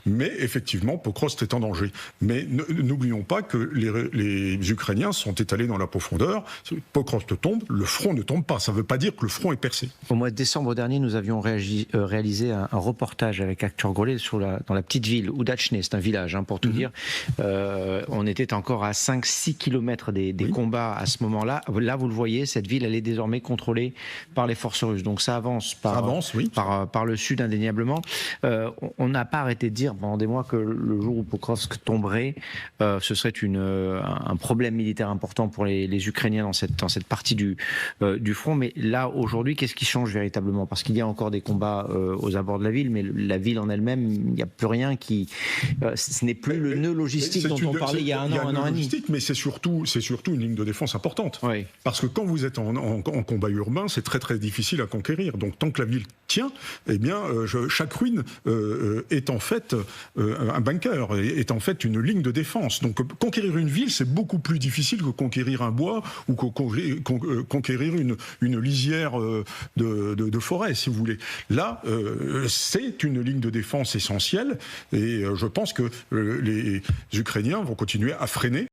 Mais effectivement, Pokrovsk est en danger. Mais n'oublions pas que les Ukrainiens sont étalés dans la profondeur. Pokrovsk tombe, le front ne tombe pas. Ça ne veut pas dire que le front est percé. Au mois de décembre dernier, nous avions réalisé un reportage avec Arthur Grolet dans la petite ville, Udachne, c'est un village, pour tout dire. On était encore à 5-6 km des combats à ce moment-là. Là, vous le voyez, cette ville, elle est désormais contrôlée par les forces russes. Donc ça avance par le sud, indéniablement. On n'a pas arrêté de dire pendant des mois que le jour où Pokrovsk tomberait, ce serait un problème militaire important pour les Ukrainiens dans cette partie du front. Mais là, aujourd'hui, qu'est-ce qui change véritablement? Parce qu'il y a encore des combats aux abords de la ville, mais la ville en elle-même, il n'y a plus rien qui... ce n'est plus le nœud logistique dont on parlait il y a un an et demi. Mais c'est surtout une ligne de défense importante. Oui. Parce que quand vous êtes en combat urbain, c'est très très difficile à conquérir. Donc tant que la ville tient, eh bien, chaque ruine est en fait un bunker, est en fait une ligne de défense. Donc conquérir une ville, c'est beaucoup plus difficile que conquérir un bois ou conquérir une lisière de forêt, si vous voulez. Là, c'est une ligne de défense essentielle et je pense que les Ukrainiens vont continuer à freiner